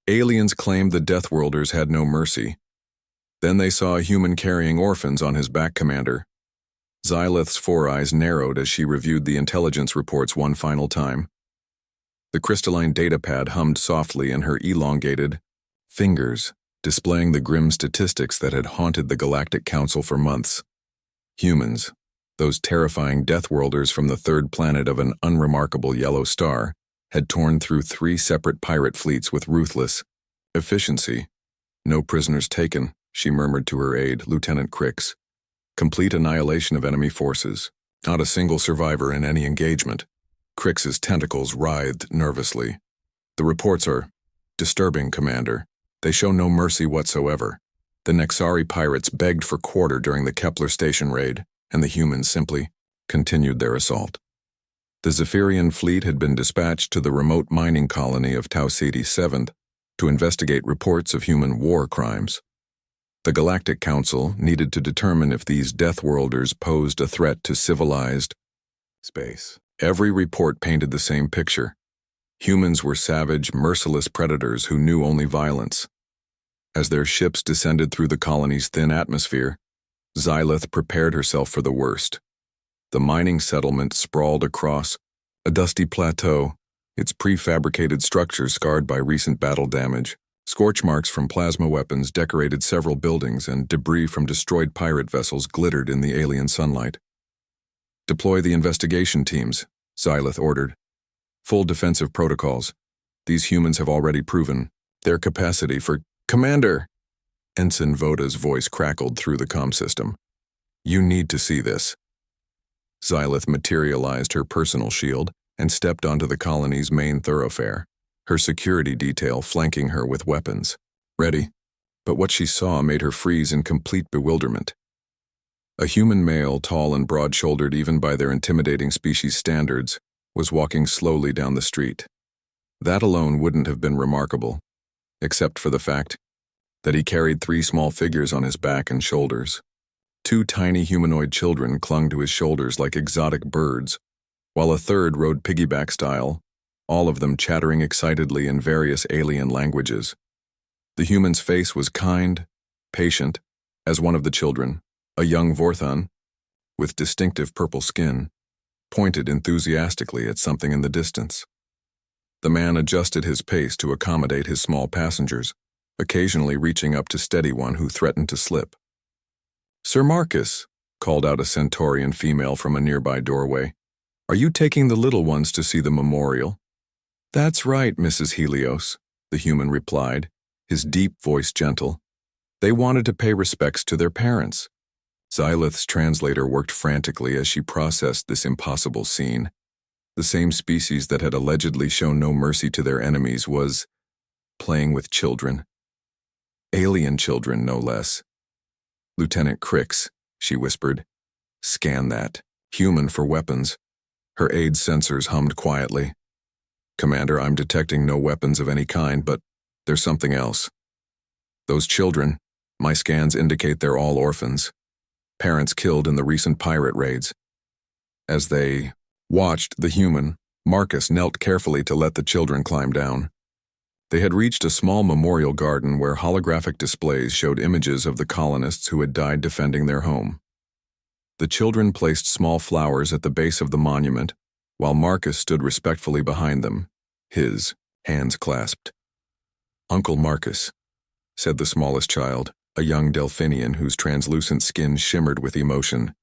Aliens claimed the Deathworlders had no mercy. Then they saw a human carrying orphans on his back, Commander. Xylith's four eyes narrowed as she reviewed the intelligence reports one final time. The crystalline datapad hummed softly in her elongated fingers, displaying the grim statistics that had haunted the Galactic Council for months. Humans, those terrifying Deathworlders from the third planet of an unremarkable yellow star, had torn through 3 separate pirate fleets with ruthless efficiency. No prisoners taken, she murmured to her aide, Lieutenant Crix. Complete annihilation of enemy forces. Not a single survivor in any engagement. Crix's tentacles writhed nervously. The reports are disturbing, Commander. They show no mercy whatsoever. The Nexari pirates begged for quarter during the Kepler station raid, and the humans simply continued their assault. The Zephyrian fleet had been dispatched to the remote mining colony of Tau Ceti 7th to investigate reports of human war crimes. The Galactic Council needed to determine if these Deathworlders posed a threat to civilized space. Every report painted the same picture. Humans were savage, merciless predators who knew only violence. As their ships descended through the colony's thin atmosphere, Xylith prepared herself for the worst. The mining settlement sprawled across a dusty plateau, its prefabricated structures scarred by recent battle damage. Scorch marks from plasma weapons decorated several buildings, and debris from destroyed pirate vessels glittered in the alien sunlight. Deploy the investigation teams, Xylith ordered. Full defensive protocols. These humans have already proven their capacity for Commander! Ensign Voda's voice crackled through the comm system. You need to see this. Xylith materialized her personal shield and stepped onto the colony's main thoroughfare, her security detail flanking her with weapons. Ready? But what she saw made her freeze in complete bewilderment. A human male, tall and broad-shouldered even by their intimidating species standards, was walking slowly down the street. That alone wouldn't have been remarkable, except for the fact that he carried 3 small figures on his back and shoulders. 2 tiny humanoid children clung to his shoulders like exotic birds, while a third rode piggyback style, all of them chattering excitedly in various alien languages. The human's face was kind, patient, as one of the children, a young Vorthon, with distinctive purple skin, pointed enthusiastically at something in the distance. The man adjusted his pace to accommodate his small passengers, occasionally reaching up to steady one who threatened to slip. Sir Marcus, called out a Centaurian female from a nearby doorway, are you taking the little ones to see the memorial? That's right, Mrs. Helios, the human replied, his deep voice gentle. They wanted to pay respects to their parents. Xylith's translator worked frantically as she processed this impossible scene. The same species that had allegedly shown no mercy to their enemies was playing with children. Alien children, no less. Lieutenant Crix, she whispered. Scan that. Human for weapons. Her aide's sensors hummed quietly. Commander, I'm detecting no weapons of any kind, but there's something else. Those children, my scans indicate they're all orphans. Parents killed in the recent pirate raids. As they watched the human, Marcus knelt carefully to let the children climb down. They had reached a small memorial garden where holographic displays showed images of the colonists who had died defending their home. The children placed small flowers at the base of the monument, while Marcus stood respectfully behind them, his hands clasped. Uncle Marcus, said the smallest child, a young Delphinian whose translucent skin shimmered with emotion.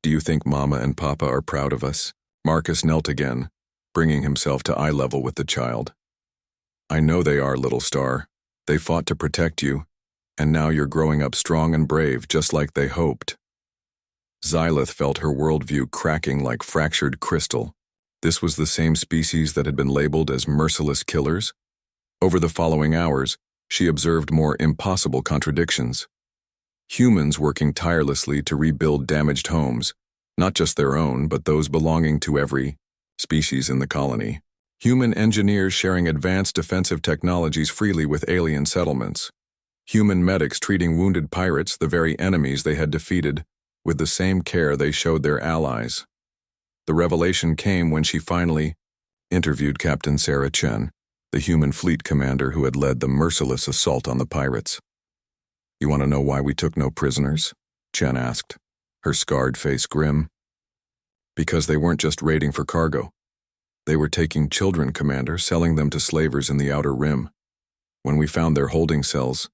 Do you think Mama and Papa are proud of us? Marcus knelt again, bringing himself to eye level with the child. I know they are, little star. They fought to protect you, and now you're growing up strong and brave just like they hoped. Xylith felt her worldview cracking like fractured crystal. This was the same species that had been labeled as merciless killers? Over the following hours, she observed more impossible contradictions. Humans working tirelessly to rebuild damaged homes, not just their own, but those belonging to every species in the colony. Human engineers sharing advanced defensive technologies freely with alien settlements. Human medics treating wounded pirates, the very enemies they had defeated, with the same care they showed their allies. The revelation came when she finally interviewed Captain Sarah Chen, the human fleet commander who had led the merciless assault on the pirates. "You want to know why we took no prisoners?" Chen asked, her scarred face grim. "Because they weren't just raiding for cargo. They were taking children, Commander, selling them to slavers in the Outer Rim. When we found their holding cells..."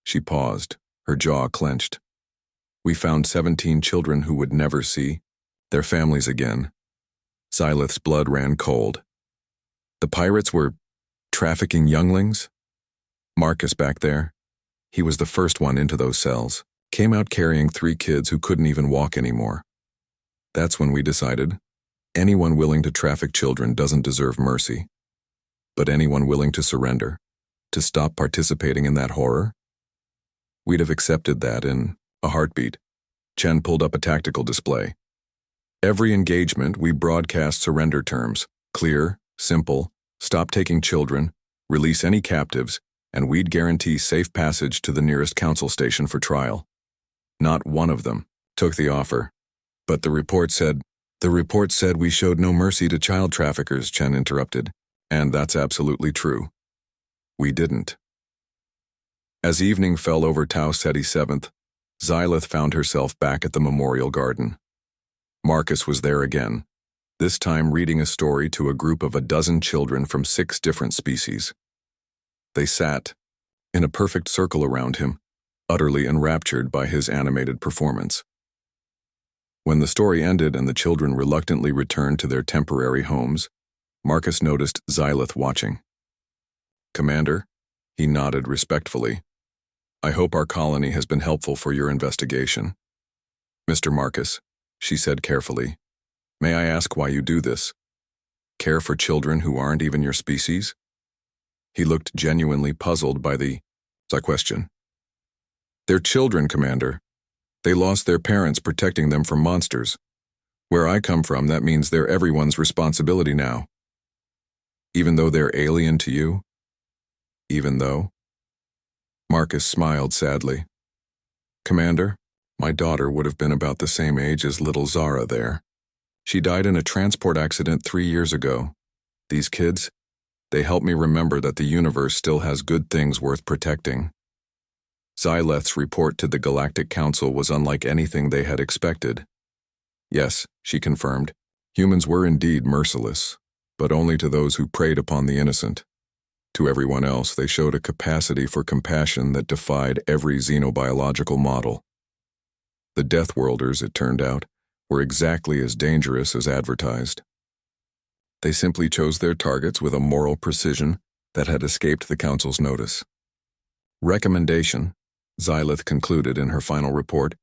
She paused, her jaw clenched. "We found 17 children who would never see their families again." Xylith's blood ran cold. The pirates were trafficking younglings? Marcus back there, he was the first one into those cells, came out carrying 3 kids who couldn't even walk anymore. That's when we decided, anyone willing to traffic children doesn't deserve mercy. But anyone willing to surrender, to stop participating in that horror? We'd have accepted that in a heartbeat. Chen pulled up a tactical display. Every engagement, we broadcast surrender terms. Clear, simple, stop taking children, release any captives, and we'd guarantee safe passage to the nearest council station for trial. Not one of them took the offer. But the report said we showed no mercy to child traffickers, Chen interrupted. And that's absolutely true. We didn't. As evening fell over Tau Ceti 7th, Xylith found herself back at the memorial garden. Marcus was there again, this time reading a story to a group of 12 children from 6 different species. They sat in a perfect circle around him, utterly enraptured by his animated performance. When the story ended and the children reluctantly returned to their temporary homes, Marcus noticed Xylith watching. "Commander," he nodded respectfully, "I hope our colony has been helpful for your investigation." "Mr. Marcus," she said carefully, "may I ask why you do this? Care for children who aren't even your species?" He looked genuinely puzzled by the question. "They're children, Commander. They lost their parents protecting them from monsters. Where I come from, that means they're everyone's responsibility now. Even though they're alien to you?" "Even though?" Marcus smiled sadly. "Commander, my daughter would have been about the same age as little Zara there. She died in a transport accident 3 years ago. These kids, they help me remember that the universe still has good things worth protecting." Xylith's report to the Galactic Council was unlike anything they had expected. "Yes," she confirmed, "humans were indeed merciless, but only to those who preyed upon the innocent. To everyone else, they showed a capacity for compassion that defied every xenobiological model. The Deathworlders, it turned out, were exactly as dangerous as advertised. They simply chose their targets with a moral precision that had escaped the Council's notice. Recommendation, Xylith concluded in her final report,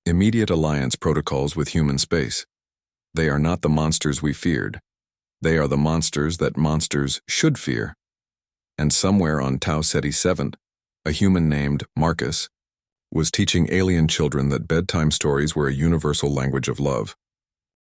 immediate alliance protocols with human space. They are not the monsters we feared. They are the monsters that monsters should fear. And somewhere on Tau Ceti 7, a human named Marcus was teaching alien children that bedtime stories were a universal language of love.